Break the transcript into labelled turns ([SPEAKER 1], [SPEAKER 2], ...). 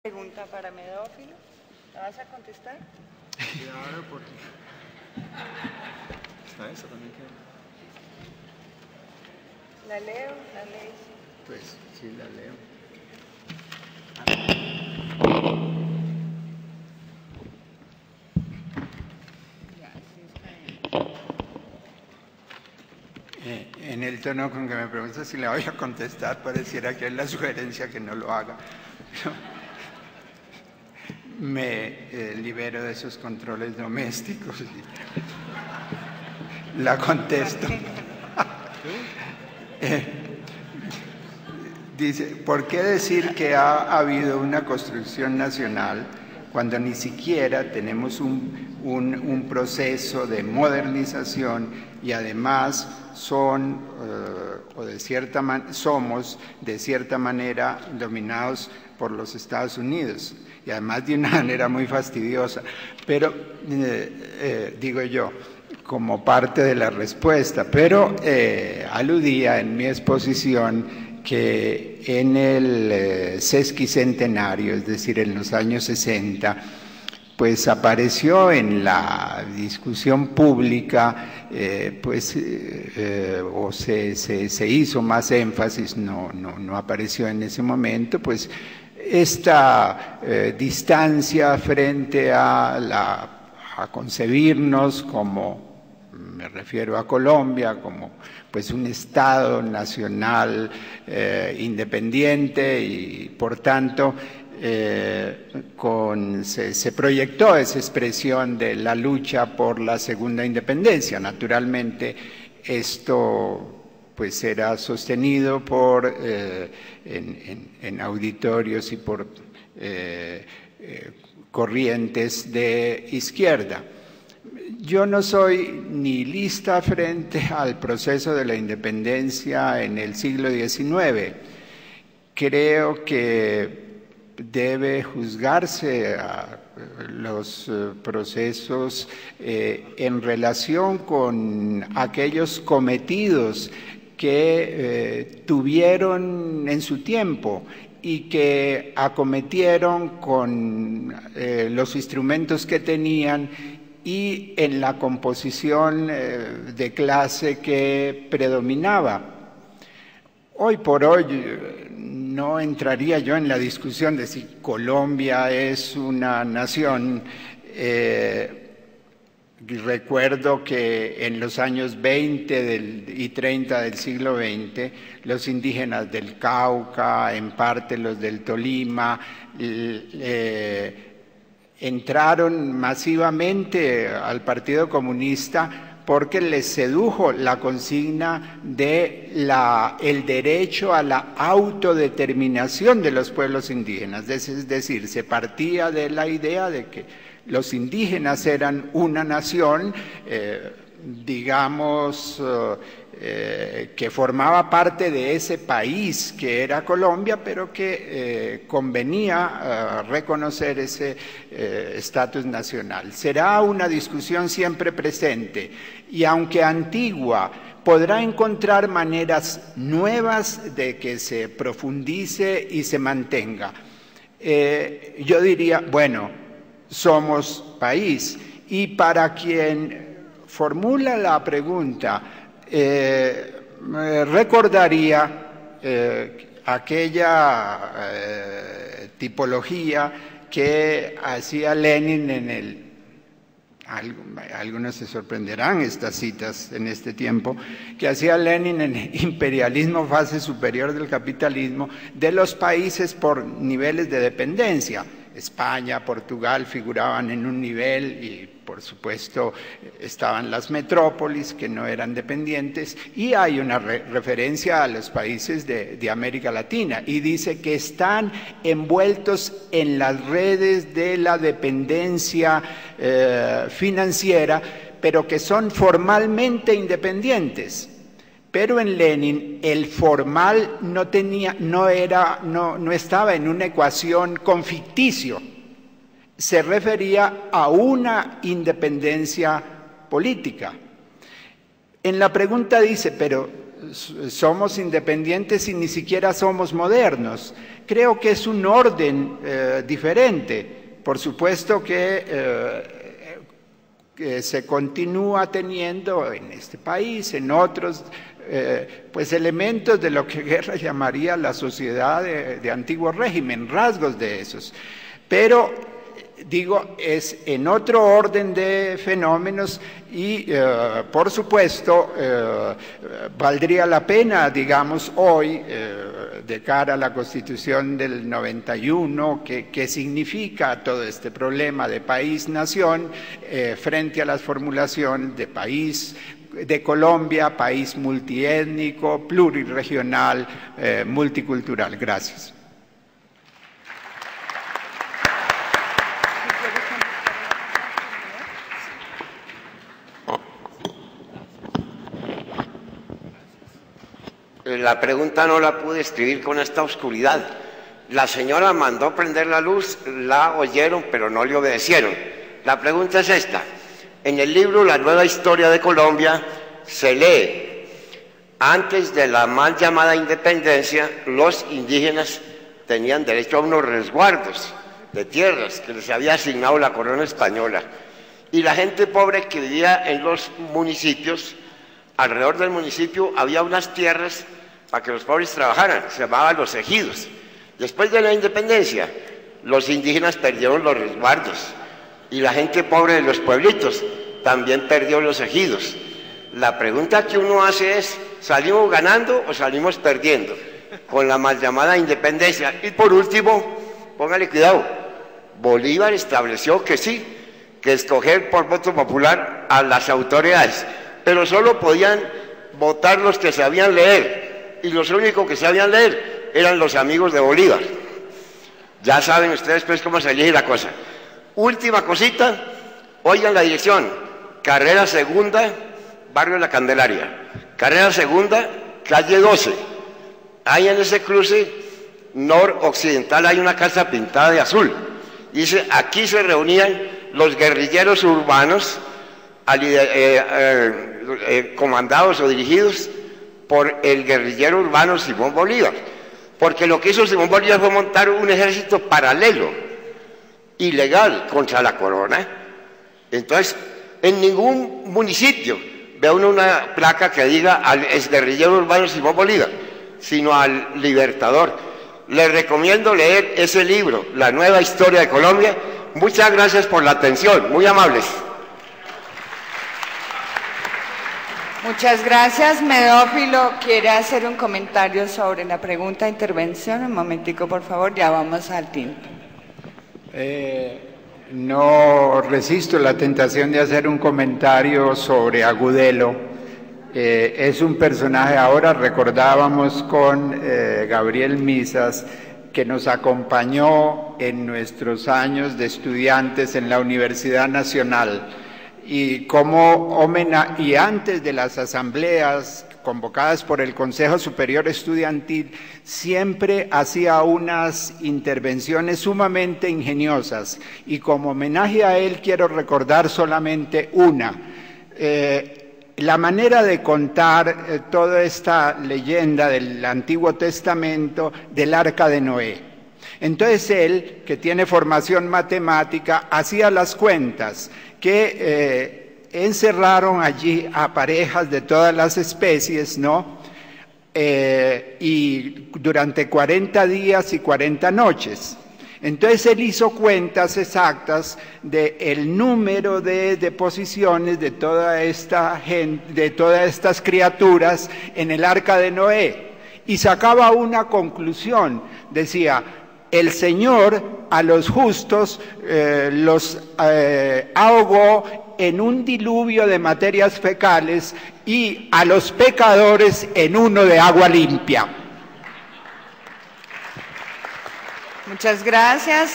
[SPEAKER 1] Pregunta para Medófilo. ¿La vas a contestar?
[SPEAKER 2] Claro, porque... ¿Está eso también?
[SPEAKER 1] ¿La leo? ¿La lees?
[SPEAKER 2] Pues sí, la leo. En el tono con que me pregunta si le voy a contestar, pareciera que es la sugerencia que no lo haga. Me libero de esos controles domésticos y la contesto. Dice, ¿por qué decir que ha habido una construcción nacional cuando ni siquiera tenemos un proceso de modernización y además somos de cierta manera dominados por los Estados Unidos? Y además de una manera muy fastidiosa. Pero, digo yo, como parte de la respuesta, pero aludía en mi exposición que en el sesquicentenario, es decir, en los años 60, pues apareció en la discusión pública, o se hizo más énfasis, no apareció en ese momento, pues esta distancia frente a concebirnos como, me refiero a Colombia, como pues un Estado nacional independiente y por tanto se proyectó esa expresión de la lucha por la segunda independencia. Naturalmente esto pues era sostenido en auditorios y por corrientes de izquierda. Yo no soy nihilista frente al proceso de la independencia en el siglo XIX. Creo que debe juzgarse a los procesos en relación con aquellos cometidos que tuvieron en su tiempo y que acometieron con los instrumentos que tenían y en la composición de clase que predominaba. Hoy por hoy no entraría yo en la discusión de si Colombia es una nación. Recuerdo que en los años 20 y 30 del siglo XX, los indígenas del Cauca, en parte los del Tolima, entraron masivamente al Partido Comunista porque les sedujo la consigna de el derecho a la autodeterminación de los pueblos indígenas. Es decir, se partía de la idea de que los indígenas eran una nación, digamos, que formaba parte de ese país que era Colombia, pero que convenía reconocer ese estatus nacional. Será una discusión siempre presente y aunque antigua, podrá encontrar maneras nuevas de que se profundice y se mantenga. Yo diría, bueno, somos país y para quien formula la pregunta, recordaría aquella tipología que hacía Lenin algunos se sorprenderán estas citas en este tiempo, que hacía Lenin en Imperialismo, fase superior del capitalismo, de los países por niveles de dependencia. España, Portugal figuraban en un nivel y por supuesto estaban las metrópolis que no eran dependientes y hay una referencia a los países de América Latina y dice que están envueltos en las redes de la dependencia financiera, pero que son formalmente independientes. Pero en Lenin el formal no estaba en una ecuación con ficticio, se refería a una independencia política. En la pregunta dice, pero somos independientes y ni siquiera somos modernos. Creo que es un orden diferente. Por supuesto que se continúa teniendo en este país, en otros, pues elementos de lo que Guerra llamaría la sociedad de antiguo régimen, rasgos de esos. Pero, digo, es en otro orden de fenómenos y, por supuesto, valdría la pena, digamos, hoy, de cara a la Constitución del 91, que significa todo este problema de país-nación frente a las formulaciones de país, de Colombia, país multiétnico, plurirregional, multicultural. Gracias.
[SPEAKER 3] La pregunta no la pude escribir con esta oscuridad. La señora mandó prender la luz, la oyeron, pero no le obedecieron. La pregunta es esta. En el libro La Nueva Historia de Colombia se lee: antes de la mal llamada independencia, los indígenas tenían derecho a unos resguardos de tierras que les había asignado la corona española. Y la gente pobre que vivía en los municipios, alrededor del municipio había unas tierras para que los pobres trabajaran, se llamaban los ejidos. Después de la independencia, los indígenas perdieron los resguardos y la gente pobre de los pueblitos también perdió los ejidos. La pregunta que uno hace es: ¿salimos ganando o salimos perdiendo con la mal llamada independencia? Y por último, póngale cuidado, Bolívar estableció que sí, que escoger por voto popular a las autoridades, pero solo podían votar los que sabían leer, y los únicos que sabían leer eran los amigos de Bolívar. Ya saben ustedes pues cómo se elige la cosa. Última cosita, oigan la dirección: Carrera Segunda, Barrio La Candelaria. Carrera Segunda, calle 12. Ahí en ese cruce noroccidental hay una casa pintada de azul. Dice: aquí se reunían los guerrilleros urbanos comandados o dirigidos por el guerrillero urbano Simón Bolívar, porque lo que hizo Simón Bolívar fue montar un ejército paralelo, ilegal, contra la corona. Entonces, en ningún municipio ve uno una placa que diga al exguerrillero urbano Simón Bolívar, sino al libertador. Les recomiendo leer ese libro, La Nueva Historia de Colombia. Muchas gracias por la atención, muy amables.
[SPEAKER 1] Muchas gracias. Medófilo quiere hacer un comentario sobre la pregunta de intervención. Un momentico, por favor, ya vamos al tiempo.
[SPEAKER 2] No resisto la tentación de hacer un comentario sobre Agudelo. Es un personaje, ahora recordábamos con Gabriel Misas, que nos acompañó en nuestros años de estudiantes en la Universidad Nacional. Y antes de las asambleas convocadas por el Consejo Superior Estudiantil, siempre hacía unas intervenciones sumamente ingeniosas, y como homenaje a él quiero recordar solamente una. La manera de contar toda esta leyenda del Antiguo Testamento del Arca de Noé. Entonces él, que tiene formación matemática, hacía las cuentas que encerraron allí a parejas de todas las especies, ¿no? Y durante 40 días y 40 noches. Entonces él hizo cuentas exactas del número de deposiciones de toda esta gente, de todas estas criaturas en el Arca de Noé, y sacaba una conclusión. Decía: el Señor a los justos los ahogó en un diluvio de materias fecales, y a los pecadores en uno de agua limpia.
[SPEAKER 1] Muchas gracias.